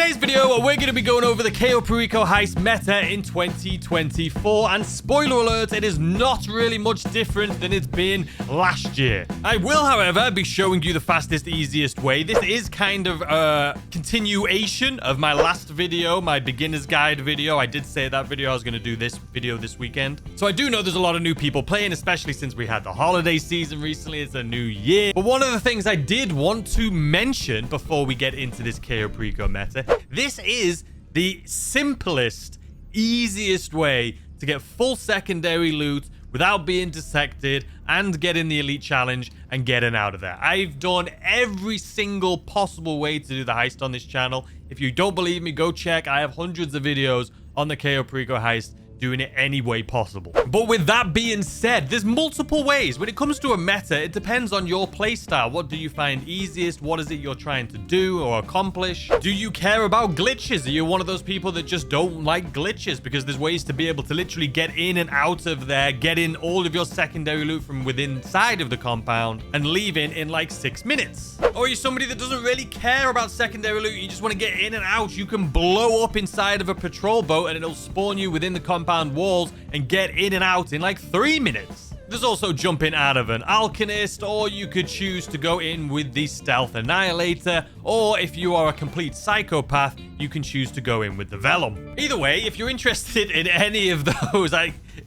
today's video, we're going to be going over the Cayo Perico Heist meta in 2024, and spoiler alert, it is not really much different than it's been last year. I will, however, be showing you the fastest, easiest way. This is kind of a continuation of my last video, my beginner's guide video. I did say that video I was going to do this video this weekend. So I do know there's a lot of new people playing, especially since we had the holiday season recently. It's a new year. But one of the things I did want to mention before we get into this Cayo Perico meta, this is the simplest, easiest way to get full secondary loot without being dissected and getting the elite challenge and getting out of there. I've done every single possible way to do the heist on this channel. If you don't believe me, go check. I have hundreds of videos on the Cayo Perico heist doing it any way possible. But with that being said, there's multiple ways. When it comes to a meta, it depends on your playstyle. What do you find easiest? What is it you're trying to do or accomplish? Do you care about glitches? Are you one of those people that just don't like glitches? Because there's ways to be able to literally get in and out of there, get in all of your secondary loot from within inside of the compound and leave in like 6 minutes. Or are you somebody that doesn't really care about secondary loot? You just want to get in and out. You can blow up inside of a patrol boat and it'll spawn you within the compound walls and get in and out in like 3 minutes. There's also jumping out of an Alchemist, or you could choose to go in with the Stealth Annihilator, or if you are a complete psychopath, you can choose to go in with the Vellum. Either way, if you're interested in any of those,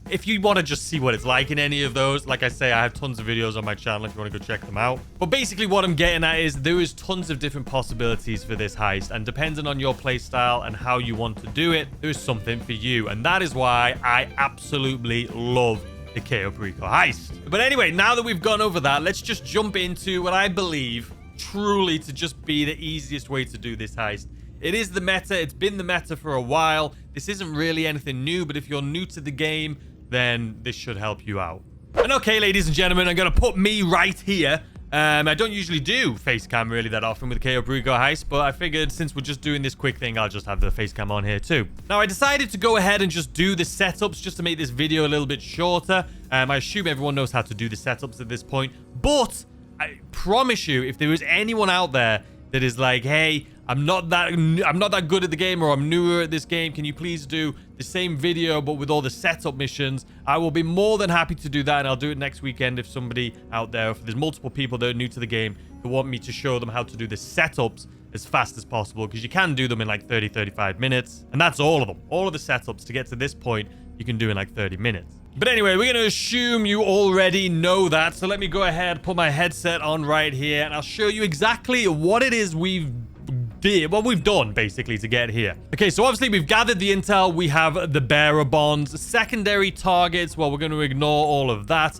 if you want to just see what it's like in any of those, like I say, I have tons of videos on my channel if you want to go check them out. But basically what I'm getting at is there is tons of different possibilities for this heist, and depending on your playstyle and how you want to do it, there is something for you. And that is why I absolutely love the Cayo Perico heist. But anyway, now that we've gone over that, let's just jump into what I believe truly to just be the easiest way to do this heist. It is the meta. It's been the meta for a while. This isn't really anything new, but if you're new to the game, then this should help you out. And okay, ladies and gentlemen, I'm going to put me right here. I don't usually do face cam really that often with the Cayo Perico heist, but I figured since we're just doing this quick thing, I'll just have the face cam on here too. Now, I decided to go ahead and just do the setups just to make this video a little bit shorter. I assume everyone knows how to do the setups at this point, but I promise you, if there is anyone out there that is like, hey, I'm not that good at the game, or I'm newer at this game, can you please do the same video but with all the setup missions? I will be more than happy to do that, and I'll do it next weekend if somebody out there, if there's multiple people that are new to the game who want me to show them how to do the setups as fast as possible, because you can do them in like 30-35 minutes, and that's all of them. All of the setups to get to this point you can do in like 30 minutes. But anyway, we're going to assume you already know that, so let me go ahead, put my headset on right here, and I'll show you exactly what it is we've done basically to get here. Okay, so obviously we've gathered the intel. We have the bearer bonds, secondary targets. Well, we're going to ignore all of that.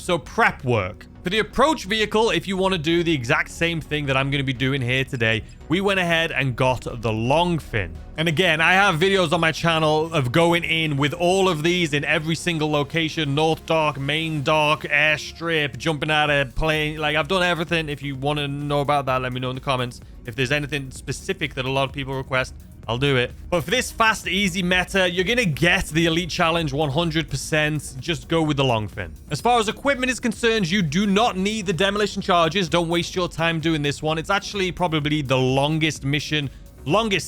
So prep work. For the approach vehicle, if you want to do the exact same thing that I'm going to be doing here today, we went ahead and got the long fin. And again, I have videos on my channel of going in with all of these in every single location: North Dock, Main Dock, Airstrip, jumping out of plane. Like, I've done everything. If you want to know about that, let me know in the comments. If there's anything specific that a lot of people request, I'll do it. But for this fast, easy meta, you're going to get the elite challenge 100%. Just go with the long fin. As far as equipment is concerned, you do not need the demolition charges. Don't waste your time doing this one. It's actually probably the longest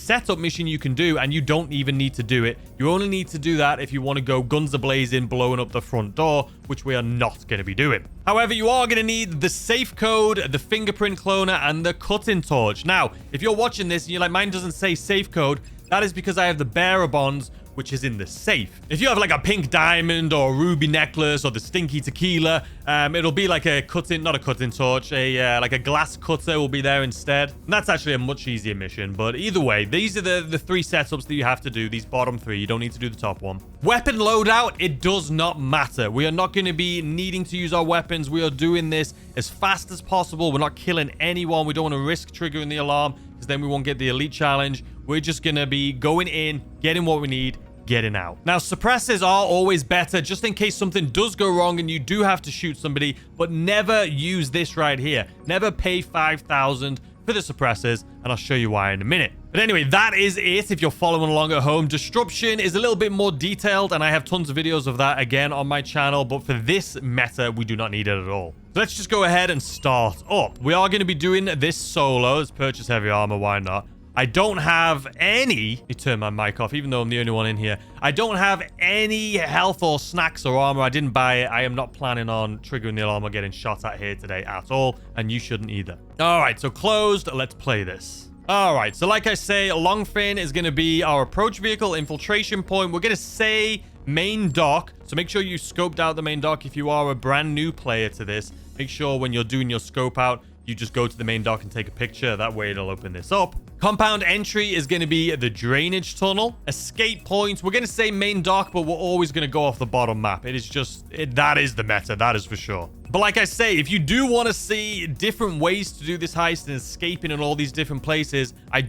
setup mission you can do, and you don't even need to do it. You only need to do that if you want to go guns a-blazing, blowing up the front door, which we are not going to be doing. However, you are going to need the safe code, the fingerprint cloner, and the cutting torch. Now, if you're watching this and you're like, mine doesn't say safe code, that is because I have the bearer bonds, which is in the safe. If you have like a pink diamond or a ruby necklace or the stinky tequila, it'll be like not a cutting torch, like a glass cutter will be there instead. And that's actually a much easier mission. But either way, these are the 3 setups that you have to do. These bottom 3, you don't need to do the top one. Weapon loadout, it does not matter. We are not going to be needing to use our weapons. We are doing this as fast as possible. We're not killing anyone. We don't want to risk triggering the alarm, because then we won't get the elite challenge. We're just going to be going in, getting what we need, getting out. Now, suppressors are always better, just in case something does go wrong and you do have to shoot somebody, but never use this right here. Never pay 5,000 for the suppressors, and I'll show you why in a minute. But anyway, that is it if you're following along at home. Disruption is a little bit more detailed, and I have tons of videos of that again on my channel, but for this meta, we do not need it at all. So let's just go ahead and start up. We are going to be doing this solo. Let's purchase heavy armor, why not? I don't have any... Let me turn my mic off, even though I'm the only one in here. I don't have any health or snacks or armor. I didn't buy it. I am not planning on triggering the alarm or getting shot at here today at all, and you shouldn't either. All right, so closed. Let's play this. All right, so like I say, Longfin is going to be our approach vehicle, infiltration point. We're going to say main dock, so make sure you scoped out the main dock if you are a brand new player to this. Make sure when you're doing your scope out, you just go to the main dock and take a picture. That way it'll open this up. Compound entry is going to be the drainage tunnel. Escape points, we're going to say main dock, but we're always going to go off the bottom map. It is just, that is the meta, that is for sure. But like I say, if you do want to see different ways to do this heist and escaping in all these different places, I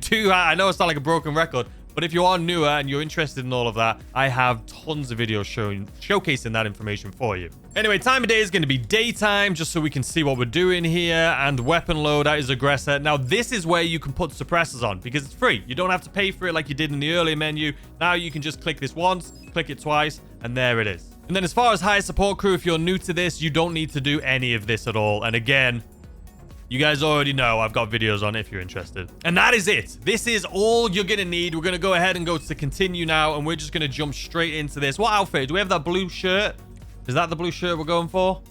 know it's not like a broken record, but if you are newer and you're interested in all of that, I have tons of videos showcasing that information for you. Anyway, time of day is going to be daytime, just so we can see what we're doing here. And weapon loadout is aggressor. Now, this is where you can put suppressors on because it's free. You don't have to pay for it like you did in the earlier menu. Now you can just click this once, click it twice, and there it is. And then as far as high support crew, if you're new to this, you don't need to do any of this at all. And again, you guys already know I've got videos on it if you're interested. And that is it. This is all you're going to need. We're going to go ahead and go to continue now, and we're just going to jump straight into this. What outfit? Do we have that blue shirt? Is that the blue shirt we're going for?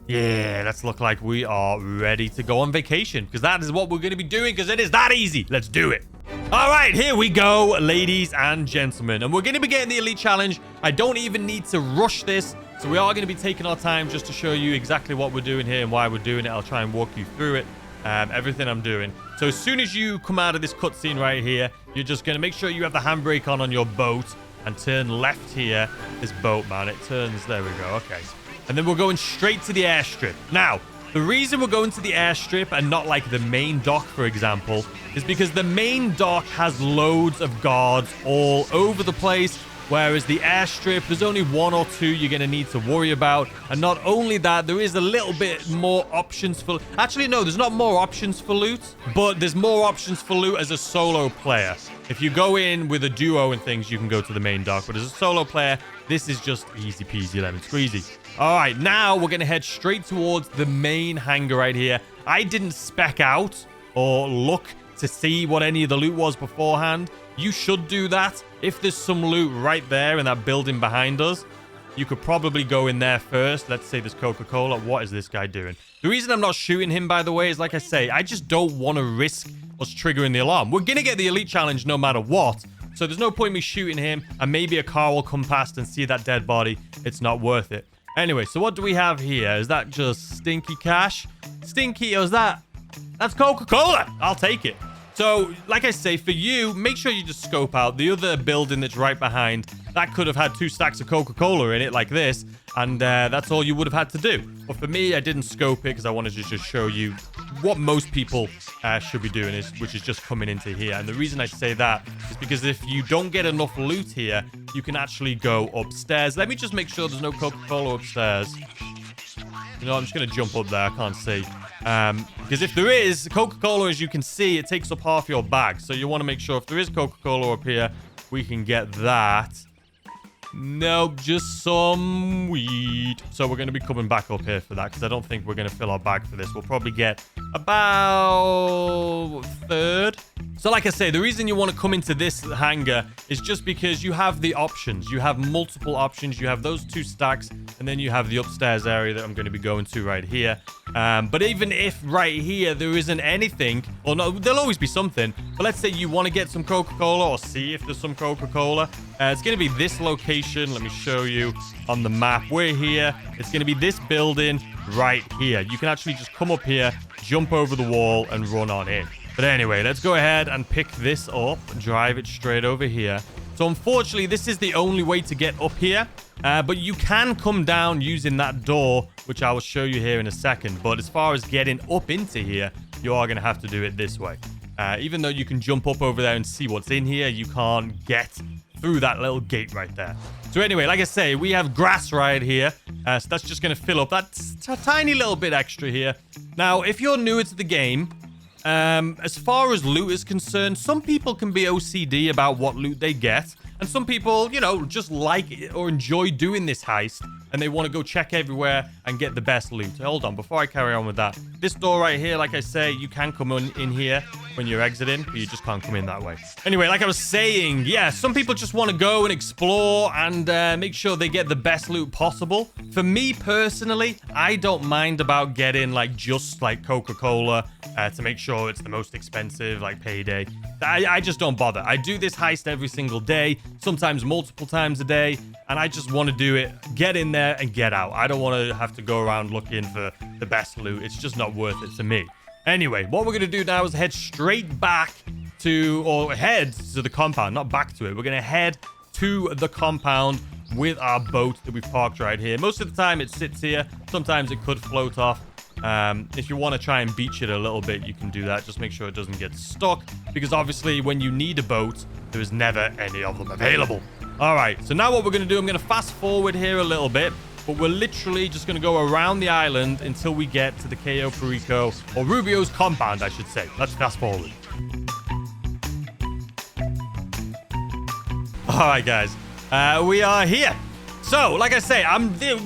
Yeah, let's look like we are ready to go on vacation, because that is what we're going to be doing, because it is that easy. Let's do it. All right, here we go, ladies and gentlemen. And we're going to be getting the Elite Challenge. I don't even need to rush this. So we are going to be taking our time just to show you exactly what we're doing here and why we're doing it. I'll try and walk you through it, everything I'm doing. So as soon as you come out of this cutscene right here, you're just going to make sure you have the handbrake on your boat and turn left here. This boat, man, it turns. There we go. Okay. And then we're going straight to the airstrip. Now, the reason we're going to the airstrip and not like the main dock, for example, is because the main dock has loads of guards all over the place. Whereas the airstrip, there's only one or two you're going to need to worry about. And not only that, there is a little bit more options for... Actually, no, there's not more options for loot, but there's more options for loot as a solo player. If you go in with a duo and things, you can go to the main dock. But as a solo player, this is just easy peasy lemon squeezy. All right, now we're going to head straight towards the main hangar right here. I didn't spec out or look to see what any of the loot was beforehand. You should do that. If there's some loot right there in that building behind us, you could probably go in there first. Let's say there's Coca-Cola. What is this guy doing? The reason I'm not shooting him, by the way, is like I say, I just don't want to risk us triggering the alarm. We're going to get the Elite Challenge no matter what. So there's no point me shooting him, and maybe a car will come past and see that dead body. It's not worth it. Anyway, so what do we have here? Is that just stinky cash? Stinky, or is that... That's Coca-Cola. I'll take it. So, like I say, for you, make sure you just scope out the other building that's right behind. That could have had 2 stacks of Coca-Cola in it like this, and that's all you would have had to do. But for me, I didn't scope it because I wanted to just show you what most people should be doing, which is just coming into here. And the reason I say that is because if you don't get enough loot here, you can actually go upstairs. Let me just make sure there's no Coca-Cola upstairs. You know, I'm just going to jump up there. I can't see. Because if there is, Coca-Cola, as you can see, it takes up half your bag. So you want to make sure if there is Coca-Cola up here, we can get that. Nope, just some weed. So we're going to be coming back up here for that because I don't think we're going to fill our bag for this. We'll probably get about a third. So like I say, the reason you want to come into this hangar is just because you have the options. You have multiple options. You have those 2 stacks, and then you have the upstairs area that I'm going to be going to right here. But even if right here there isn't anything, or no, there'll always be something. But let's say you want to get some Coca-Cola or see if there's some Coca-Cola. It's going to be this location. Let me show you on the map. We're here. It's going to be this building right here. You can actually just come up here, jump over the wall, and run on in. But anyway, let's go ahead and pick this up and drive it straight over here. So unfortunately, this is the only way to get up here. But you can come down using that door, which I will show you here in a second. But as far as getting up into here, you are going to have to do it this way. Even though you can jump up over there and see what's in here, you can't get through that little gate right there. So anyway, like I say, we have grass right here. So that's just going to fill up. That's a tiny little bit extra here. Now, if you're newer to the game, as far as loot is concerned, some people can be OCD about what loot they get. And some people, you know, just like it or enjoy doing this heist. And they want to go check everywhere and get the best loot. Hold on, before I carry on with that. This door right here, like I say, you can come in here. when you're exiting, but you just can't come in that way. Anyway, like I was saying, yeah, some people just want to go and explore and make sure they get the best loot possible. For me personally, I don't mind about getting like just like Coca-Cola to make sure it's the most expensive, like payday. I just don't bother. I do this heist every single day, sometimes multiple times a day, and I just want to do it, get in there and get out. I don't want to have to go around looking for the best loot. It's just not worth it to me. Anyway, what we're going to do now is head straight back to, or head to the compound, not back to it. We're going to head to the compound with our boat that we've parked right here. Most of the time it sits here. Sometimes it could float off. If you want to try and beach it a little bit, you can do that. Just make sure it doesn't get stuck, because obviously when you need a boat, there is never any of them available. All right, so now what we're going to do, I'm going to fast forward here a little bit, but we're literally just going to go around the island until we get to the Cayo Perico, or Rubio's compound, I should say. Let's fast forward. All right, guys, we are here. So, like I say,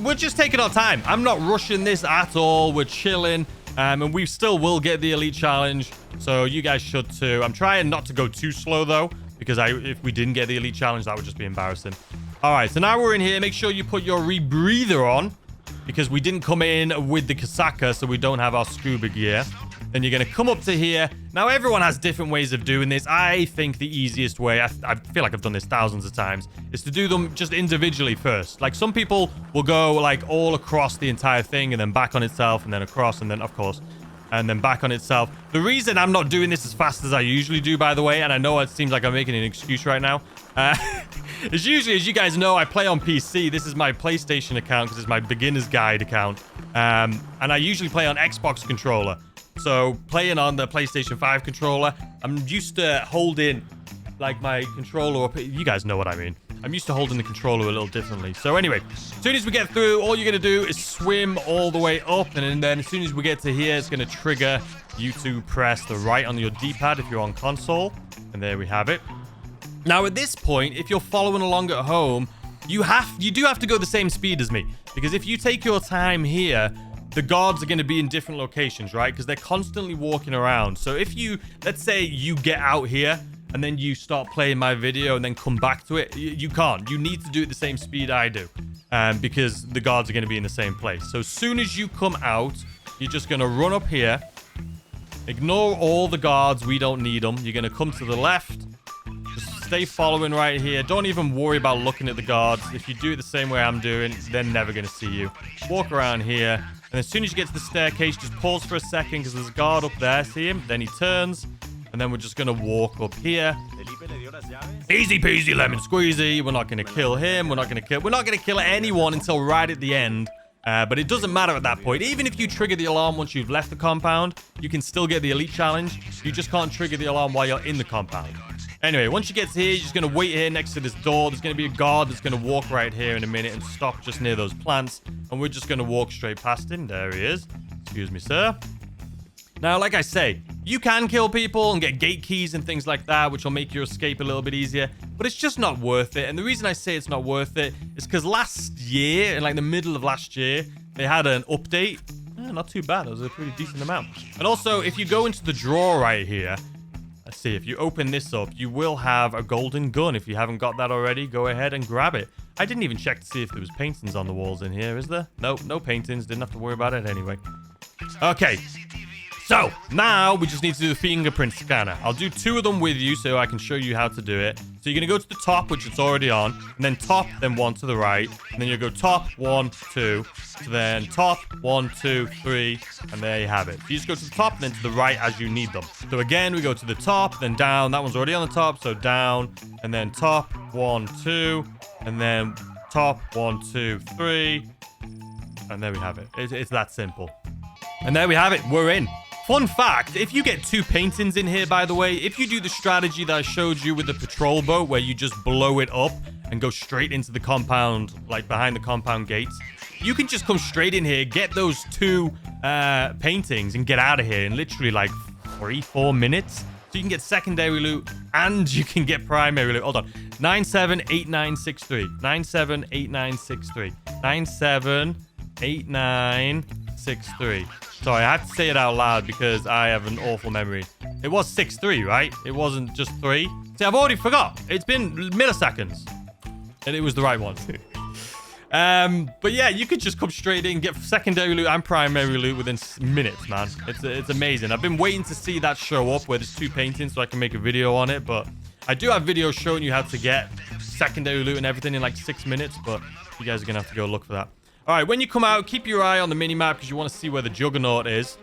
we're just taking our time. I'm not rushing this at all. We're chilling, and we still will get the elite challenge, so you guys should too. I'm trying not to go too slow, though, because if we didn't get the elite challenge, that would just be embarrassing. All right, so now we're in here. Make sure you put your rebreather on, because we didn't come in with the casaca, so we don't have our scuba gear. Then you're going to come up to here. Now, everyone has different ways of doing this. I think the easiest way, I feel like I've done this thousands of times, is to do them just individually first. Like, some people will go, like, all across the entire thing and then back on itself and then across and then, of course, and then back on itself. The reason I'm not doing this as fast as I usually do, by the way, and I know it seems like I'm making an excuse right now, is usually, as you guys know, I play on PC. This is my PlayStation account because it's my beginner's guide account. And I usually play on Xbox controller. So playing on the PlayStation 5 controller, I'm used to holding like my controller up. You guys know what I mean. I'm used to holding the controller a little differently. So anyway, as soon as we get through, all you're going to do is swim all the way up. And then as soon as we get to here, it's going to trigger you to press the right on your D-pad if you're on console. And there we have it. Now, at this point, if you're following along at home, you do have to go the same speed as me. Because if you take your time here, the guards are going to be in different locations, right? Because they're constantly walking around. So if you, let's say you get out here and then you start playing my video and then come back to it, you can't. You need to do it the same speed I do, because the guards are going to be in the same place. So as soon as you come out, you're just going to run up here. Ignore all the guards. We don't need them. You're going to come to the left. Just stay following right here. Don't even worry about looking at the guards. If you do it the same way I'm doing, they're never going to see you. Walk around here. And as soon as you get to the staircase, just pause for a second because there's a guard up there. See him? Then he turns. And then we're just going to walk up here. Easy peasy lemon squeezy. We're not going to kill him. We're not going to kill anyone until right at the end. But it doesn't matter at that point. Even if you trigger the alarm once you've left the compound, you can still get the elite challenge. You just can't trigger the alarm while you're in the compound. Anyway, once you get to here, you're just going to wait here next to this door. There's going to be a guard that's going to walk right here in a minute and stop just near those plants. And we're just going to walk straight past him. There he is. Excuse me, sir. Now, like I say, you can kill people and get gate keys and things like that, which will make your escape a little bit easier. But it's just not worth it. And the reason I say it's not worth it is because last year, in like the middle of last year, they had an update. Not too bad. It was a pretty decent amount. And also, if you go into the drawer right here, let's see, if you open this up, you will have a golden gun. If you haven't got that already, go ahead and grab it. I didn't even check to see if there was paintings on the walls in here, is there? Nope, no paintings. Didn't have to worry about it anyway. Okay. So, now we just need to do the fingerprint scanner. I'll do 2 of them with you so I can show you how to do it. So you're going to go to the top, which it's already on, and then top, then 1 to the right. And then you go top, 1, 2, so then top, 1, 2, 3, and there you have it. So you just go to the top and then to the right as you need them. So again, we go to the top, then down. That one's already on the top, so down, and then top, 1, 2, and then top, 1, 2, 3, and there we have it. It's that simple. And there we have it. We're in. Fun fact, if you get 2 paintings in here, by the way, if you do the strategy that I showed you with the patrol boat where you just blow it up and go straight into the compound, like behind the compound gates, you can just come straight in here, get those 2 paintings and get out of here in literally like 3-4 minutes. So you can get secondary loot and you can get primary loot. Hold on. 978963. 978963. 978963. 6-3. Sorry, I have to say it out loud because I have an awful memory. It was 6-3, right? It wasn't just 3. See, I've already forgot. It's been milliseconds. And it was the right one. But yeah, you could just come straight in, get secondary loot and primary loot within minutes, man. It's amazing. I've been waiting to see that show up where there's 2 paintings so I can make a video on it. But I do have videos showing you how to get secondary loot and everything in like 6 minutes. But you guys are going to have to go look for that. All right, when you come out, keep your eye on the minimap because you want to see where the Juggernaut is.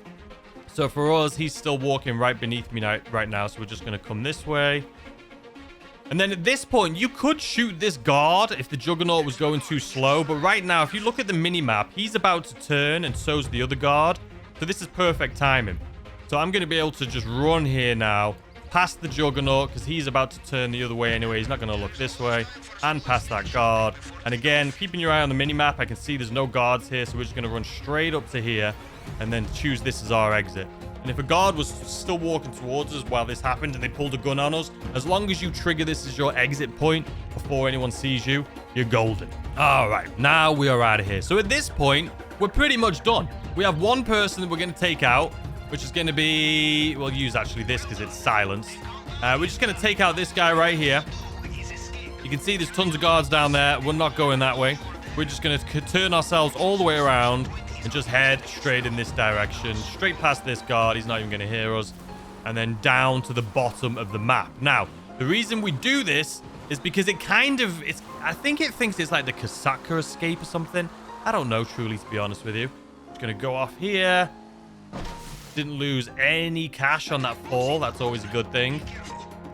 So for us, he's still walking right beneath me right now. So we're just going to come this way. And then at this point, you could shoot this guard if the Juggernaut was going too slow. But right now, if you look at the minimap, he's about to turn and so's the other guard. So this is perfect timing. So I'm going to be able to just run here now, past the Juggernaut, because he's about to turn the other way anyway. He's not going to look this way, and past that guard. And again, keeping your eye on the minimap, I can see there's no guards here. So we're just going to run straight up to here and then choose this as our exit. And if a guard was still walking towards us while this happened and they pulled a gun on us, as long as you trigger this as your exit point before anyone sees you, you're golden. All right, now we are out of here. So at this point, we're pretty much done. We have one person that we're going to take out, which is going to be... We'll use actually this because it's silenced. We're just going to take out this guy right here. You can see there's tons of guards down there. We're not going that way. We're just going to turn ourselves all the way around and just head straight in this direction, straight past this guard. He's not even going to hear us. And then down to the bottom of the map. Now, the reason we do this is because it kind of... I think it thinks it's like the Kasaka escape or something. I don't know, truly, to be honest with you. Just going to go off here. Didn't lose any cash on that fall. That's always a good thing.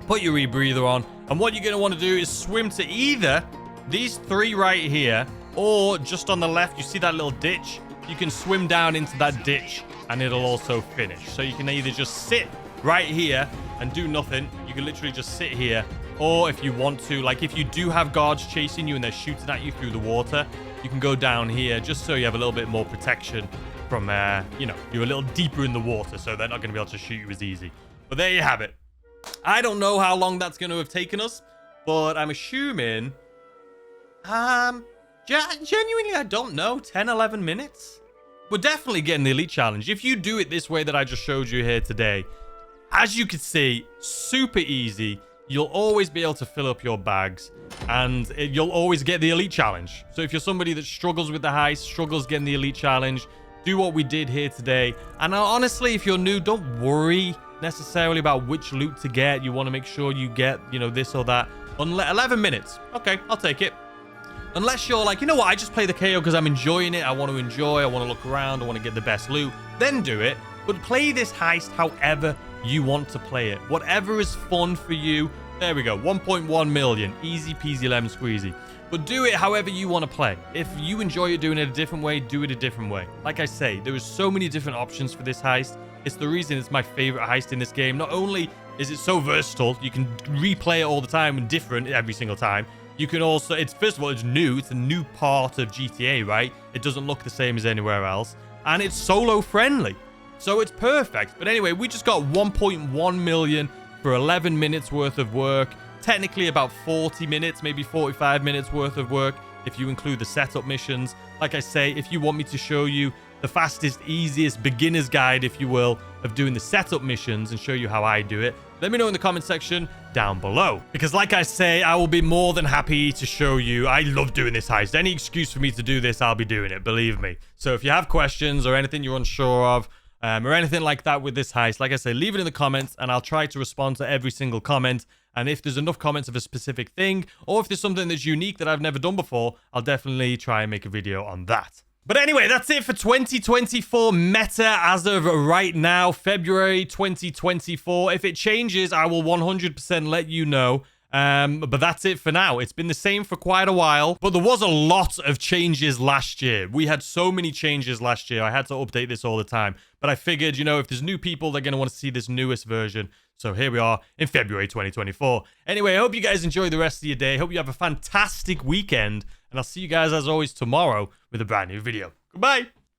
Put your rebreather on. And what you're going to want to do is swim to either these 3 right here, or just on the left, you see that little ditch? You can swim down into that ditch and it'll also finish. So you can either just sit right here and do nothing. You can literally just sit here. Or if you want to, like if you do have guards chasing you and they're shooting at you through the water, you can go down here just so you have a little bit more protection from, you know, you're a little deeper in the water. So they're not going to be able to shoot you as easy. But there you have it. I don't know how long that's going to have taken us, but I'm assuming... Genuinely, I don't know. 10, 11 minutes? We're definitely getting the Elite Challenge. If you do it this way that I just showed you here today, as you can see, super easy. You'll always be able to fill up your bags, and you'll always get the Elite Challenge. So if you're somebody that struggles with the heist, struggles getting the Elite Challenge, do what we did here today. And honestly, if you're new, don't worry necessarily about which loot to get. You want to make sure you get, you know, this or that. 11 minutes. Okay, I'll take it. Unless you're like, you know what, I just play the KO because I'm enjoying it. I want to enjoy. I want to look around. I want to get the best loot. Then do it. But play this heist however you want to play it. Whatever is fun for you. There we go. 1.1 million. Easy peasy lemon squeezy. But do it however you want to play. If you enjoy it doing it a different way, do it a different way. Like I say, there is so many different options for this heist. It's the reason it's my favorite heist in this game. Not only is it so versatile, you can replay it all the time and different every single time. You can also, first of all, it's new. It's a new part of GTA, right? It doesn't look the same as anywhere else. And it's solo friendly. So it's perfect. But anyway, we just got 1.1 million for 11 minutes worth of work. Technically about 40 minutes, maybe 45 minutes worth of work if you include the setup missions. Like I say, if you want me to show you the fastest, easiest beginner's guide, if you will, of doing the setup missions and show you how I do it, let me know in the comment section down below. Because like I say, I will be more than happy to show you. I love doing this heist. Any excuse for me to do this, I'll be doing it, believe me. So if you have questions or anything you're unsure of, or anything like that with this heist, like I say, leave it in the comments and I'll try to respond to every single comment. And if there's enough comments of a specific thing, or if there's something that's unique that I've never done before, I'll definitely try and make a video on that. But anyway, that's it for 2024 meta as of right now, February 2024. If it changes, I will 100% let you know. But that's it for now. It's been the same for quite a while, but there was a lot of changes last year. We had so many changes last year. I had to update this all the time, but I figured, you know, if there's new people, they're going to want to see this newest version. So here we are in February 2024. Anyway, I hope you guys enjoy the rest of your day. Hope you have a fantastic weekend, and I'll see you guys as always tomorrow with a brand new video. Goodbye.